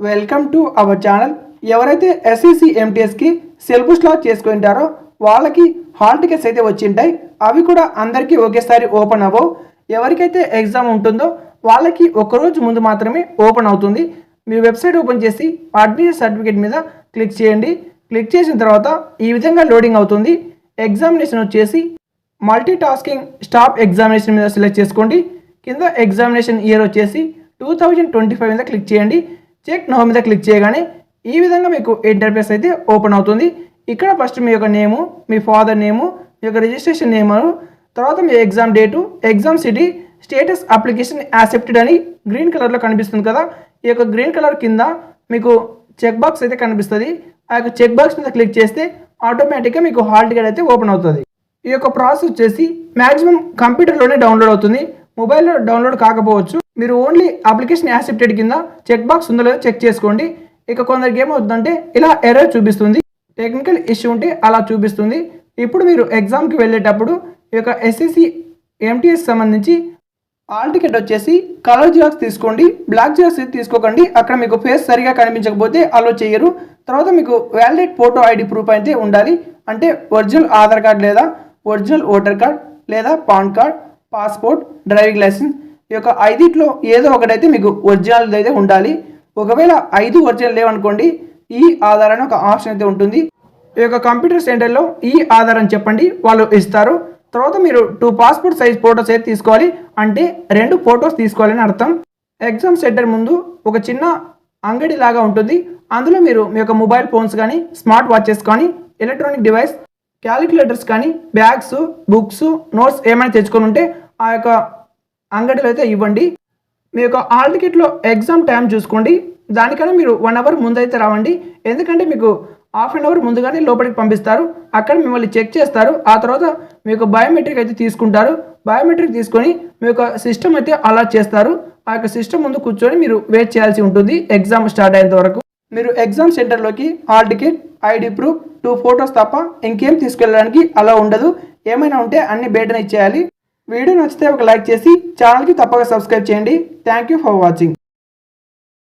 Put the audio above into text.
Welcome to our channel. ఎవరైతే SEC ఎంటీఎస్కి syllabus lock చేసుకుంటారో వాళ్ళకి హాల్ టికెట్స్ అయితే వచ్చింటాయి. అవి కూడా అందరికీ ఒకేసారి ఓపెన్ అవ్వవు. ఎవరికైతే ఎగ్జామ్ ఉంటుందో వాళ్ళకి ఒకరోజు ముందు మాత్రమే ఓపెన్ అవుతుంది. మీ వెబ్సైట్ ఓపెన్ చేసి అడ్మిషన్ సర్టిఫికేట్ మీద క్లిక్ చేయండి. క్లిక్ చేసిన తర్వాత ఈ విధంగా లోడింగ్ అవుతుంది. ఎగ్జామినేషన్ వచ్చేసి మల్టీ టాస్కింగ్ స్టాఫ్ ఎగ్జామినేషన్ మీద సెలెక్ట్ చేసుకోండి. కింద ఎగ్జామినేషన్ ఇయర్ వచ్చేసి 2025 మీద క్లిక్ చేయండి. చెక్ నో మీద క్లిక్ చేయగానే ఈ విధంగా మీకు ఇంటర్ఫేస్ అయితే ఓపెన్ అవుతుంది. ఇక్కడ ఫస్ట్ మీ యొక్క నేము, మీ ఫాదర్ నేము, మీ యొక్క రిజిస్ట్రేషన్ నేమ్, తర్వాత మీ exam date, exam city, status application accepted అని గ్రీన్ కలర్లో కనిపిస్తుంది కదా. ఈ యొక్క గ్రీన్ కలర్ కింద మీకు చెక్ బాక్స్ అయితే కనిపిస్తుంది. ఆ యొక్క చెక్ బాక్స్ మీద క్లిక్ చేస్తే ఆటోమేటిక్గా మీకు హాల్ టికెట్ అయితే ఓపెన్ అవుతుంది. ఈ యొక్క ప్రాసెస్ వచ్చేసి మ్యాక్సిమం కంప్యూటర్లోనే డౌన్లోడ్ అవుతుంది, మొబైల్లో డౌన్లోడ్ కాకపోవచ్చు. మీరు ఓన్లీ అప్లికేషన్ యాక్సెప్టెడ్ కింద చెక్ బాక్స్ ఉందో లేదో చెక్ చేసుకోండి. ఇక కొందరికి ఏమవుతుందంటే ఇలా ఎర్రర్ చూపిస్తుంది, టెక్నికల్ ఇష్యూ ఉంటే అలా చూపిస్తుంది. ఇప్పుడు మీరు ఎగ్జామ్కి వెళ్ళేటప్పుడు ఈ యొక్క ఎస్ఎస్సి ఎంటీఎస్ సంబంధించి హాల్ టికెట్ వచ్చేసి కలర్ జిరాక్స్ తీసుకోండి, బ్లాక్ జిరాక్స్ తీసుకోకండి. అక్కడ మీకు ఫేస్ సరిగా కనిపించకపోతే అలో చేయరు. తర్వాత మీకు వ్యాలిడేట్ ఫోటో ఐడి ప్రూఫ్ అయితే ఉండాలి. అంటే ఒరిజినల్ ఆధార్ కార్డ్ లేదా ఒరిజినల్ ఓటర్ కార్డ్ లేదా PAN card, passport, driving licence, ఈ యొక్క 5లో ఏదో ఒకటైతే మీకు ఒరిజినల్ అయితే ఉండాలి. ఒకవేళ 5 ఒరిజినల్ లేవనుకోండి, ఈ ఆధార్ అని ఒక ఆప్షన్ అయితే ఉంటుంది. ఈ యొక్క కంప్యూటర్ సెంటర్లో ఈ ఆధార్ అని చెప్పండి, వాళ్ళు ఇస్తారు. తర్వాత మీరు 2 పాస్పోర్ట్ సైజ్ ఫొటోస్ అయితే తీసుకోవాలి. అంటే 2 ఫొటోస్ తీసుకోవాలని అర్థం. ఎగ్జామ్ సెంటర్ ముందు ఒక చిన్న అంగడి లాగా ఉంటుంది. అందులో మీరు మీ యొక్క మొబైల్ ఫోన్స్ కానీ, స్మార్ట్ వాచెస్ కానీ, ఎలక్ట్రానిక్ డివైస్, క్యాలిక్యులేటర్స్ కానీ, బ్యాగ్స్, బుక్స్, నోట్స్ ఏమైనా తెచ్చుకొని ఉంటే ఆ యొక్క అంగడిలో అయితే ఇవ్వండి. మీ యొక్క హాల్ టికెట్లో ఎగ్జామ్ టైం చూసుకోండి. దానికన్నా మీరు 1 అవర్ ముందు అయితే రావండి. ఎందుకంటే మీకు హాఫ్ అన్ అవర్ ముందుగానే లోపలికి పంపిస్తారు. అక్కడ మిమ్మల్ని చెక్ చేస్తారు. ఆ తర్వాత మీ యొక్క బయోమెట్రిక్ అయితే తీసుకుంటారు. బయోమెట్రిక్ తీసుకొని మీ యొక్క సిస్టమ్ అయితే అలాట్ చేస్తారు. ఆ యొక్క సిస్టమ్ ముందు కూర్చొని మీరు వెయిట్ చేయాల్సి ఉంటుంది ఎగ్జామ్ స్టార్ట్ అయ్యేంత వరకు. మీరు ఎగ్జామ్ సెంటర్లోకి hall ticket, ID proof, 2 photos తప్ప ఇంకేం తీసుకెళ్ళడానికి అలా ఉండదు. ఏమైనా ఉంటే అన్ని బయటనే ఇచ్చేయాలి. వీడియో నచ్చితే ఒక లైక్ చేసి ఛానల్కి తప్పక సబ్స్క్రైబ్ చేయండి. Thank you for watching.